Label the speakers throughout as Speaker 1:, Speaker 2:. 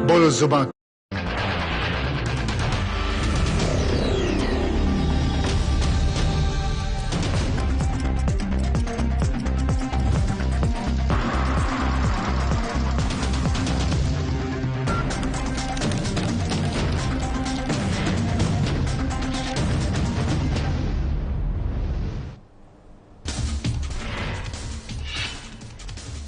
Speaker 1: बोलो जुबान।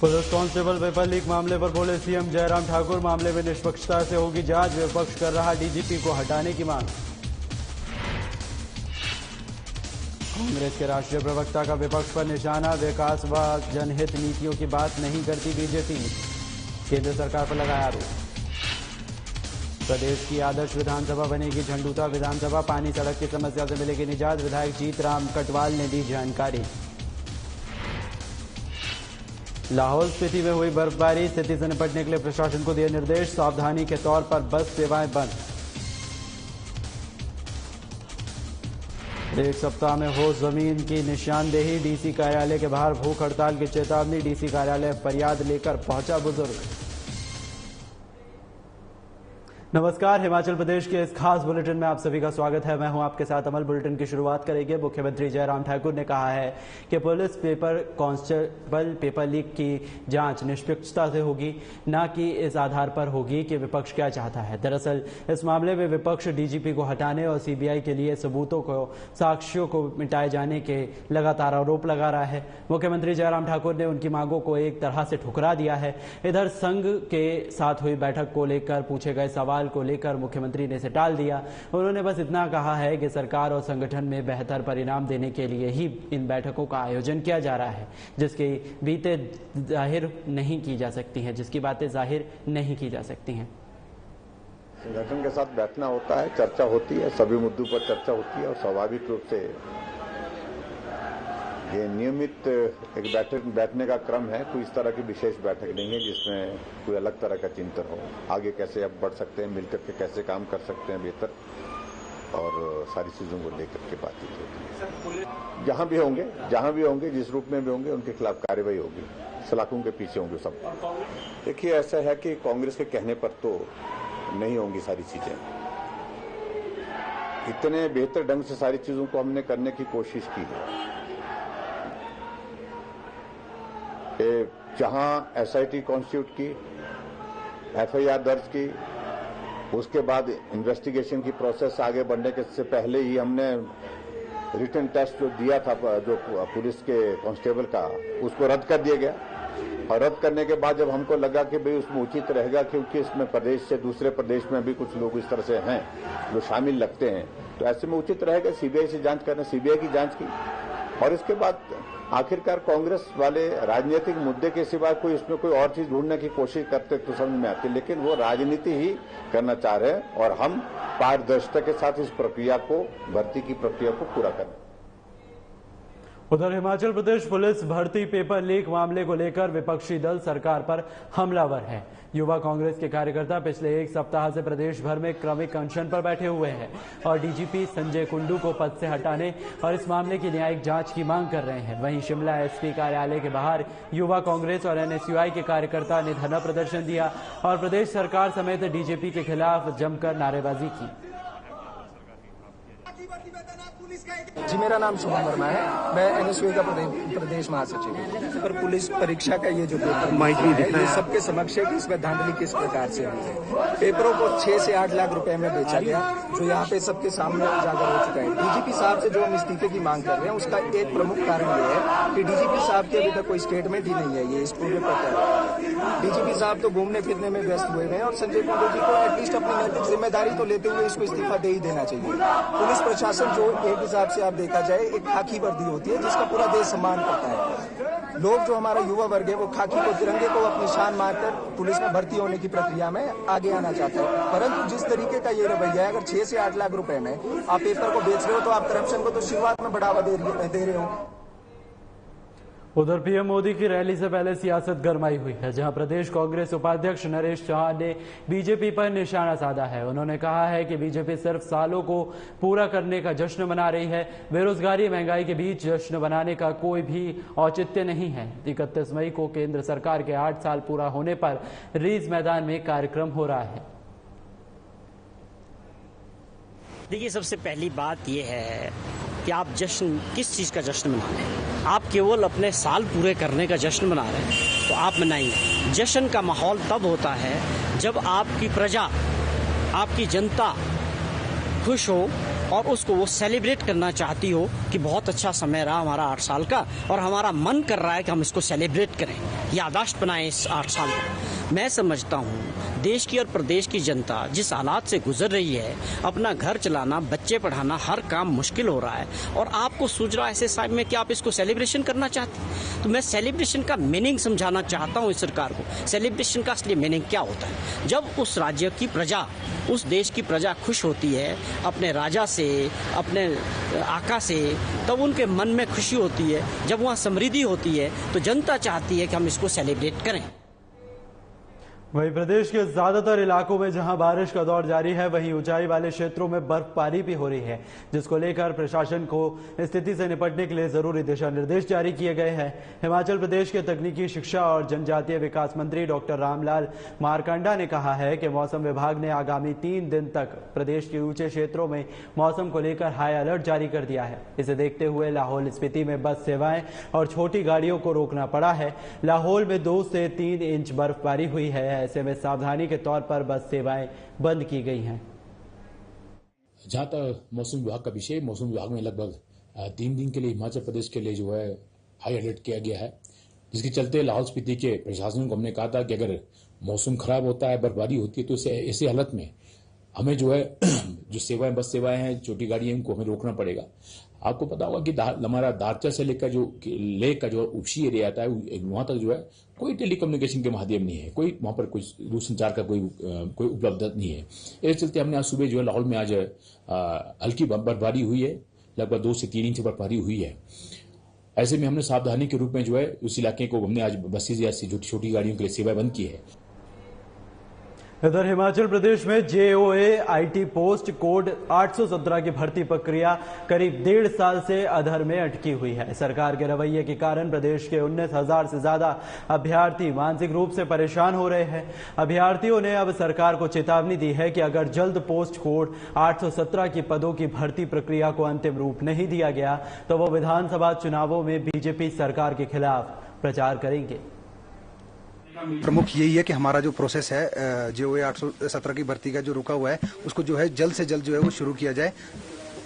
Speaker 2: Police constable paper leak मामले पर बोले सीएम जयराम ठाकुर, मामले में निष्पक्षता से होगी जांच, विपक्ष कर रहा डीजीपी को हटाने की मांग। कांग्रेस के राष्ट्रीय प्रवक्ता का विपक्ष पर निशाना, विकास व जनहित नीतियों की बात नहीं करती बीजेपी, केंद्र सरकार पर लगाया आरोप। प्रदेश की आदर्श विधानसभा बनेगी झंडूता विधानसभा, पानी सड़क की समस्या से मिलेगी निजात, विधायक जीत राम कटवाल ने दी जानकारी। लाहौल स्पीति में हुई बर्फबारी, स्थिति से निपटने के लिए प्रशासन को दिए निर्देश, सावधानी के तौर पर बस सेवाएं बंद। एक सप्ताह में हो जमीन की निशानदेही, डीसी कार्यालय के बाहर भूख हड़ताल की चेतावनी, डीसी कार्यालय फरियाद लेकर पहुंचा बुजुर्ग। नमस्कार, हिमाचल प्रदेश के इस खास बुलेटिन में आप सभी का स्वागत है। मैं हूं आपके साथ अमल। बुलेटिन की शुरुआत करेंगे। मुख्यमंत्री जयराम ठाकुर ने कहा है कि police paper constable paper leak की जांच निष्पक्षता से होगी, न कि इस आधार पर होगी कि विपक्ष क्या चाहता है। दरअसल इस मामले में विपक्ष डीजीपी को हटाने और सीबीआई के लिए सबूतों को, साक्ष्यों को मिटाए जाने के लगातार आरोप लगा रहा है। मुख्यमंत्री जयराम ठाकुर ने उनकी मांगों को एक तरह से ठुकरा दिया है। इधर संघ के साथ हुई बैठक को लेकर पूछे गए सवाल को लेकर मुख्यमंत्री ने इसे टाल दिया। उन्होंने बस इतना कहा है कि सरकार और संगठन में बेहतर परिणाम देने के लिए ही इन बैठकों का आयोजन किया जा रहा है, जिसकी बातें जाहिर नहीं की जा सकती हैं
Speaker 3: संगठन के साथ बैठना होता है, चर्चा होती है, सभी मुद्दों पर चर्चा होती है और स्वाभाविक रूप से ये नियमित एक बैठने का क्रम है। कोई इस तरह की विशेष बैठक नहीं है जिसमें कोई अलग तरह का चिंतन हो। आगे कैसे अब बढ़ सकते हैं, मिलकर के कैसे काम कर सकते हैं बेहतर, और सारी चीजों को लेकर के बातचीत होती है। जहां भी होंगे, जिस रूप में भी होंगे, उनके खिलाफ कार्रवाई होगी। सलाखों के पीछे होंगे सब। देखिए, ऐसा है कि कांग्रेस के कहने पर तो नहीं होंगी सारी चीजें। इतने बेहतर ढंग से सारी चीजों को हमने करने की कोशिश की है। जहां एसआईटी कॉन्स्टिट्यूट की, एफआईआर दर्ज की, उसके बाद इन्वेस्टिगेशन की प्रोसेस आगे बढ़ने के से पहले ही हमने रिटन टेस्ट जो दिया था जो पुलिस के कांस्टेबल का, उसको रद्द कर दिया गया। और रद्द करने के बाद जब हमको लगा कि भाई उसमें उचित रहेगा, क्योंकि इसमें प्रदेश से दूसरे प्रदेश में भी कुछ लोग इस तरह से हैं जो शामिल लगते हैं, तो ऐसे में उचित रहेगा सीबीआई से जांच करना। सीबीआई की जांच की और इसके बाद आखिरकार कांग्रेस वाले राजनीतिक मुद्दे के सिवा कोई इसमें कोई और चीज ढूंढने की कोशिश करते तो समझ में आती, लेकिन वो राजनीति ही करना चाह रहे हैं और हम पारदर्शिता के साथ इस प्रक्रिया को, भर्ती की प्रक्रिया को पूरा करें।
Speaker 2: उधर हिमाचल प्रदेश पुलिस भर्ती पेपर लीक मामले को लेकर विपक्षी दल सरकार पर हमलावर है। युवा कांग्रेस के कार्यकर्ता पिछले एक सप्ताह से प्रदेश भर में क्रमिक अनशन पर बैठे हुए हैं और डीजीपी संजय कुंडू को पद से हटाने और इस मामले की न्यायिक जांच की मांग कर रहे हैं। वहीं शिमला एसपी कार्यालय के बाहर युवा कांग्रेस और एनएसयूआई के कार्यकर्ता ने धरना प्रदर्शन दिया और प्रदेश सरकार समेत डीजीपी के खिलाफ जमकर नारेबाजी की।
Speaker 4: जी, मेरा नाम शुभम वर्मा है। मैं एनएसयूआई का प्रदेश महासचिव हूँ। पर पुलिस परीक्षा का ये जो पेपर है, ये सबके समक्ष है कि इसमें धांधली किस प्रकार से हुई है। पेपरों को 6 से 8 लाख रुपए में बेचा गया, जो यहाँ पे सबके सामने उजागर हो चुका है। डीजीपी साहब से जो हम इस्तीफे की मांग कर रहे हैं, उसका एक प्रमुख कारण ये है कि डीजीपी साहब की अभी तक कोई स्टेटमेंट ही नहीं है। ये इस पूरे पर डीजीपी साहब तो घूमने फिरने में व्यस्त हुए हैं और संजय कुंडू जी को एटलीस्ट अपनी नैतिक जिम्मेदारी तो लेते हुए इसको इस्तीफा दे ही देना चाहिए। पुलिस प्रशासन जो एक हिसाब से आप देखा जाए एक खाकी वर्दी होती है जिसका पूरा देश सम्मान करता है। लोग जो हमारा युवा वर्ग है वो खाकी को, तिरंगे को अपनी शान मानकर पुलिस में भर्ती होने की प्रक्रिया में आगे आना चाहता है। परंतु जिस तरीके का ये रवैया है, अगर 6 से 8 लाख रुपए में आप पेपर को बेच रहे हो तो आप करप्शन को तो शुरुआत में बढ़ावा दे रहे हो।
Speaker 2: उधर पीएम मोदी की रैली से पहले सियासत गरमाई हुई है, जहां प्रदेश कांग्रेस उपाध्यक्ष नरेश चौहान ने बीजेपी पर निशाना साधा है। उन्होंने कहा है कि बीजेपी सिर्फ सालों को पूरा करने का जश्न मना रही है। बेरोजगारी महंगाई के बीच जश्न मनाने का कोई भी औचित्य नहीं है। 31 मई को केंद्र सरकार के 8 साल पूरा होने पर रीज मैदान में कार्यक्रम हो रहा है।
Speaker 1: देखिए, सबसे पहली बात यह है कि आप जश्न किस चीज़ का जश्न मना रहे हैं। आप केवल अपने साल पूरे करने का जश्न मना रहे हैं तो आप मनाइए। जश्न का माहौल तब होता है जब आपकी प्रजा, आपकी जनता खुश हो और उसको वो सेलिब्रेट करना चाहती हो कि बहुत अच्छा समय रहा हमारा 8 साल का और हमारा मन कर रहा है कि हम इसको सेलिब्रेट करें, याददाश्त बनाएं इस 8 साल को। मैं समझता हूँ देश की और प्रदेश की जनता जिस हालात से गुजर रही है, अपना घर चलाना, बच्चे पढ़ाना, हर काम मुश्किल हो रहा है और आपको सूझ रहा है ऐसे समय में कि आप इसको सेलिब्रेशन करना चाहते हैं। तो मैं सेलिब्रेशन का मीनिंग समझाना चाहता हूँ इस सरकार को। सेलिब्रेशन का असली मीनिंग क्या होता है? जब उस राज्य की प्रजा, उस देश की प्रजा खुश होती है अपने राजा से, अपने आका से, तब उनके मन में खुशी होती है। जब वहाँ समृद्धि होती है तो जनता चाहती है कि हम इसको सेलिब्रेट करें।
Speaker 2: वहीं प्रदेश के ज्यादातर इलाकों में जहां बारिश का दौर जारी है, वहीं ऊंचाई वाले क्षेत्रों में बर्फबारी भी हो रही है, जिसको लेकर प्रशासन को स्थिति से निपटने के लिए जरूरी दिशा निर्देश जारी किए गए हैं। हिमाचल प्रदेश के तकनीकी शिक्षा और जनजातीय विकास मंत्री डॉक्टर रामलाल मारकंडा ने कहा है कि मौसम विभाग ने आगामी 3 दिन तक प्रदेश के ऊंचे क्षेत्रों में मौसम को लेकर हाई अलर्ट जारी कर दिया है। इसे देखते हुए लाहौल स्पीति में बस सेवाएं और छोटी गाड़ियों को रोकना पड़ा है। लाहौल में 2 से 3 इंच बर्फबारी हुई है। ऐसे में सावधानी के तौर पर बस सेवाएं बंद की गई हैं।
Speaker 5: जहां तक मौसम विभाग का विषय, मौसम विभाग में लगभग 3 दिन के लिए हिमाचल प्रदेश के लिए जो है हाई अलर्ट किया गया है, जिसके चलते लाहौल स्पीति के प्रशासन को हमने कहा था कि अगर मौसम खराब होता है, बर्फबारी होती है, तो ऐसी हालत में हमें जो है जो सेवाएं, बस सेवाएं हैं, छोटी गाड़ियां, इनको हमें रोकना पड़ेगा। आपको पता होगा कि हमारा दारचा से लेकर जो लेक का जो उपसी एरिया आता है, वहां तक जो है कोई टेलीकम्युनिकेशन के माध्यम नहीं है, कोई वहां पर कोई दूरसंचार का कोई उपलब्ध नहीं है। इसके चलते हमने आज सुबह जो है लाहौल में आज हल्की बर्फबारी हुई है, लगभग 2 से 3 इंच बर्फबारी हुई है। ऐसे में हमने सावधानी के रूप में जो है उस इलाके को हमने आज बसेज या छोटी गाड़ियों के लिए सेवाएं बंद की है।
Speaker 2: इधर हिमाचल प्रदेश में JOA IT पोस्ट कोड 817 की भर्ती प्रक्रिया करीब 1.5 साल से अधर में अटकी हुई है। सरकार के रवैये के कारण प्रदेश के 19,000 से ज्यादा अभ्यर्थी मानसिक रूप से परेशान हो रहे हैं। अभ्यर्थियों ने अब सरकार को चेतावनी दी है कि अगर जल्द पोस्ट कोड 817 की पदों की भर्ती प्रक्रिया को अंतिम रूप नहीं दिया गया तो वो विधानसभा चुनावों में बीजेपी सरकार के खिलाफ प्रचार करेंगे।
Speaker 6: प्रमुख यही है कि हमारा जो प्रोसेस है JOA 817 की भर्ती का जो रुका हुआ है, उसको जो है जल्द से जल्द जो है वो शुरू किया जाए।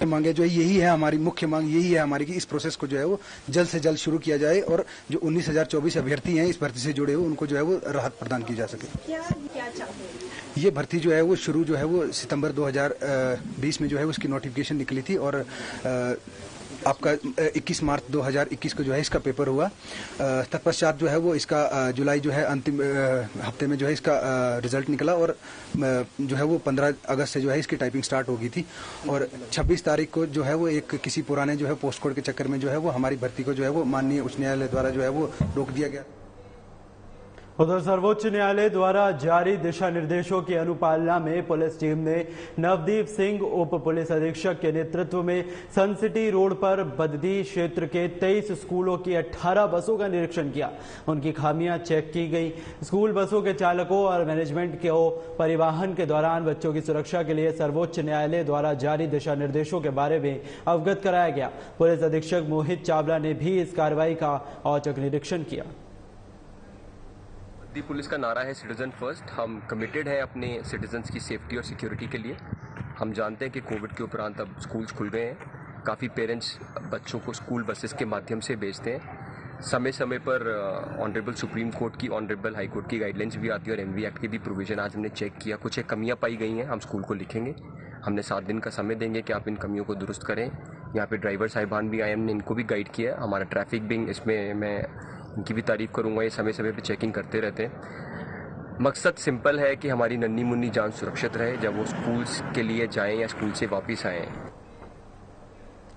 Speaker 6: मांगे जो है यही है, हमारी मुख्य मांग यही है हमारी कि इस प्रोसेस को जो है वो जल्द से जल्द शुरू किया जाए और जो 19,024 अभ्यर्थी हैं इस भर्ती से जुड़े हुए, उनको जो है वो राहत प्रदान की जा सके। क्या चाहते हैं? ये भर्ती जो है वो शुरू जो है वो सितंबर 2020 में जो है उसकी नोटिफिकेशन निकली थी और आपका 21 मार्च 2021 को जो है इसका पेपर हुआ। तत्पश्चात जो है वो इसका जुलाई जो है अंतिम हफ्ते में जो है इसका रिजल्ट निकला और जो है वो 15 अगस्त से जो है इसकी टाइपिंग स्टार्ट हो गई थी और 26 तारीख को जो है वो एक किसी पुराने जो है पोस्ट कोड के चक्कर में जो है वो हमारी भर्ती को जो है वो माननीय उच्च न्यायालय द्वारा जो है वो रोक दिया गया।
Speaker 2: उधर सर्वोच्च न्यायालय द्वारा जारी दिशा निर्देशों की अनुपालना में पुलिस टीम ने नवदीप सिंह उप पुलिस अधीक्षक के नेतृत्व में सन सिटी रोड पर बद्दी क्षेत्र के 23 स्कूलों की 18 बसों का निरीक्षण किया। उनकी खामियां चेक की गई। स्कूल बसों के चालकों और मैनेजमेंट को परिवहन के दौरान बच्चों की सुरक्षा के लिए सर्वोच्च न्यायालय द्वारा जारी दिशा निर्देशों के बारे में अवगत कराया गया। पुलिस अधीक्षक मोहित चावला ने भी इस कार्रवाई का औचक निरीक्षण किया।
Speaker 7: दी पुलिस का नारा है सिटीजन फर्स्ट। हम कमिटेड हैं अपने सिटीजन्स की सेफ्टी और सिक्योरिटी के लिए। हम जानते हैं कि कोविड के उपरांत अब स्कूल्स खुल गए हैं। काफ़ी पेरेंट्स बच्चों को स्कूल बसेस के माध्यम से भेजते हैं। समय समय पर ऑनरेबल सुप्रीम कोर्ट की, ऑनरेबल हाई कोर्ट की गाइडलाइंस भी आती है और MV एक्ट की भी प्रोविजन आज हमने चेक किया। कुछ एक कमियाँ पाई गई हैं, हम स्कूल को लिखेंगे। हमने 7 दिन का समय देंगे कि आप इन कमियों को दुरुस्त करें। यहाँ पे ड्राइवर साहिबान भी आए, हमने इनको भी गाइड किया। हमारा ट्रैफिक विंग, इसमें मैं इनकी भी तारीफ करूंगा, ये समय समय पे चेकिंग करते रहते हैं। मकसद सिंपल है कि हमारी नन्ही मुन्नी जान सुरक्षित रहे जब वो स्कूल्स के लिए जाएं या स्कूल से वापस आएं।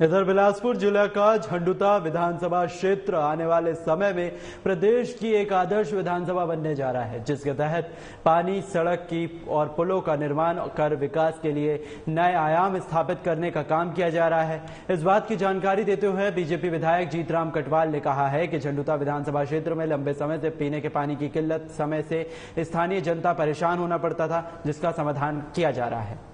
Speaker 2: इधर बिलासपुर जिला का झंडुता विधानसभा क्षेत्र आने वाले समय में प्रदेश की एक आदर्श विधानसभा बनने जा रहा है, जिसके तहत पानी, सड़क की और पुलों का निर्माण कर विकास के लिए नए आयाम स्थापित करने का काम किया जा रहा है। इस बात की जानकारी देते हुए बीजेपी विधायक जीतराम कटवाल ने कहा है कि झंडुता विधानसभा क्षेत्र में लंबे समय से पीने के पानी की किल्लत समय से स्थानीय जनता परेशान होना पड़ता था, जिसका समाधान किया जा रहा है।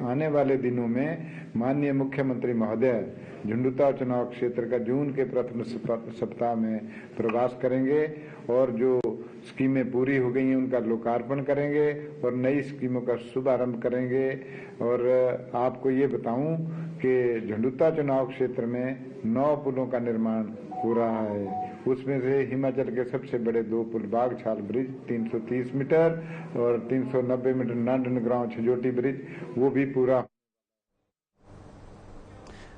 Speaker 8: आने वाले दिनों में माननीय मुख्यमंत्री महोदय झंडुता चुनाव क्षेत्र का जून के प्रथम सप्ताह में प्रवास करेंगे और जो स्कीमें पूरी हो गई हैं उनका लोकार्पण करेंगे और नई स्कीमों का शुभारंभ करेंगे। और आपको ये बताऊं कि झंडुता चुनाव क्षेत्र में 9 पुलों का निर्माण हो रहा है। उसमें से हिमाचल के सबसे बड़े 2 पुल बागछाल ब्रिज 330 मीटर और 390 मीटर नांदनगांव छजोटी ब्रिज वो भी पूरा।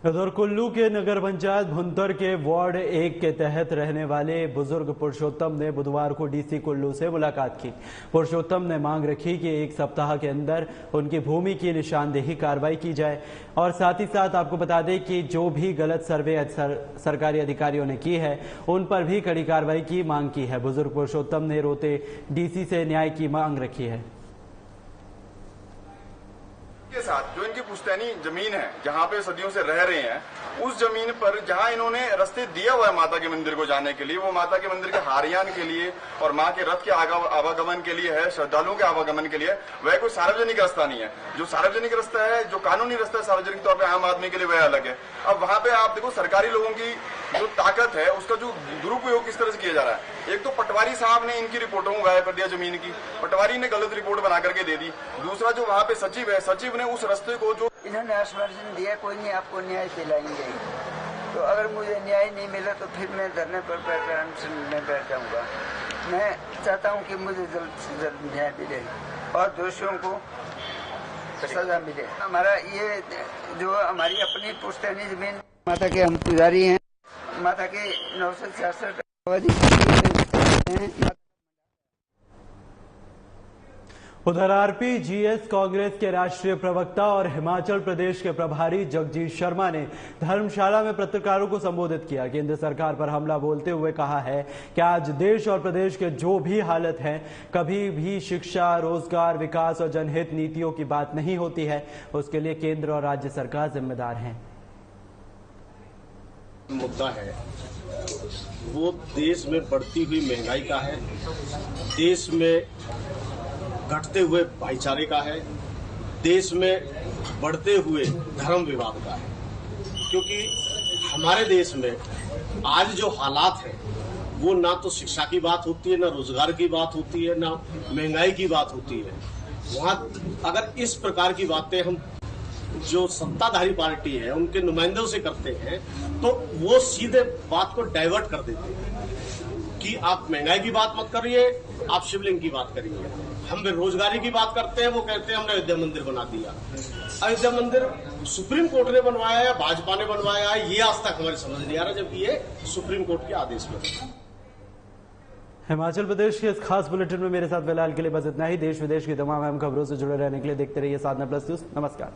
Speaker 2: उधर कुल्लू के नगर पंचायत भुंतर के वार्ड 1 के तहत रहने वाले बुजुर्ग पुरुषोत्तम ने बुधवार को डीसी कुल्लू से मुलाकात की। पुरुषोत्तम ने मांग रखी कि 1 सप्ताह के अंदर उनकी भूमि की निशानदेही कार्रवाई की जाए और साथ ही साथ आपको बता दें कि जो भी गलत सर्वे सरकारी अधिकारियों ने की है उन पर भी कड़ी कार्रवाई की मांग की है। बुजुर्ग पुरुषोत्तम ने रोते डीसी से न्याय की मांग रखी है।
Speaker 9: के साथ जो इनकी पुश्तैनी जमीन है जहाँ पे सदियों से रह रहे हैं, उस जमीन पर जहाँ इन्होंने रास्ते दिया हुआ है माता के मंदिर को जाने के लिए, वो माता के मंदिर के हारयान के लिए और माँ के रथ के आवागमन के लिए है, श्रद्धालुओं के आवागमन के लिए, वह कोई सार्वजनिक रास्ता नहीं है। जो सार्वजनिक रास्ता है, जो कानूनी रास्ता है सार्वजनिक तौर पर आम आदमी के लिए, वह अलग है। अब वहां पे आप देखो सरकारी लोगों की जो ताकत है उसका जो दुरुपयोग किस तरह से किया जा रहा है। एक तो पटवारी साहब ने इनकी रिपोर्टों को गायब कर दिया जमीन की, पटवारी ने गलत रिपोर्ट बना करके दे दी। दूसरा जो वहाँ पे सचिव है, सचिव ने उस रास्ते को जो
Speaker 10: इन्होंने आश्वासन दिया कोई नहीं आपको न्याय दिलाएंगे, तो अगर मुझे न्याय नहीं मिला तो फिर मैं धरने पर में बैठ जाऊंगा। मैं चाहता हूं कि मुझे जल्द से जल्द न्याय मिले और दोषियों को सजा मिले। हमारा ये जो हमारी अपनी पुश्तैनी जमीन, माता के हम पुजारी हैं, माता के 966
Speaker 2: उधर आरपीजीएस कांग्रेस के राष्ट्रीय प्रवक्ता और हिमाचल प्रदेश के प्रभारी जगजीत शर्मा ने धर्मशाला में पत्रकारों को संबोधित किया। केंद्र सरकार पर हमला बोलते हुए कहा है कि आज देश और प्रदेश के जो भी हालत है, कभी भी शिक्षा, रोजगार, विकास और जनहित नीतियों की बात नहीं होती है, उसके लिए केंद्र और राज्य सरकार जिम्मेदार हैं।
Speaker 11: मुद्दा है वो देश में बढ़ती हुई महंगाई का है, देश में घटते हुए भाईचारे का है, देश में बढ़ते हुए धर्म विवाद का है। क्योंकि हमारे देश में आज जो हालात है वो ना तो शिक्षा की बात होती है, ना रोजगार की बात होती है, ना महंगाई की बात होती है। वहां अगर इस प्रकार की बातें हम जो सत्ताधारी पार्टी है उनके नुमाइंदों से करते हैं तो वो सीधे बात को डाइवर्ट कर देते हैं कि आप महंगाई की बात मत करिए, आप शिवलिंग की बात करिए। हम बेरोजगारी की बात करते हैं, वो कहते हैं हमने अयोध्या मंदिर बना दिया। अयोध्या मंदिर सुप्रीम कोर्ट ने बनवाया है, भाजपा ने बनवाया है, ये आज तक हमारी समझ नहीं आ रहा, जबकि ये सुप्रीम कोर्ट के आदेश में।
Speaker 2: हिमाचल प्रदेश के इस खास बुलेटिन में मेरे साथ फिलहाल के लिए बस इतना ही। देश विदेश की तमाम अहम खबरों से जुड़े रहने के लिए देखते रहिए साधना प्लस न्यूज। नमस्कार।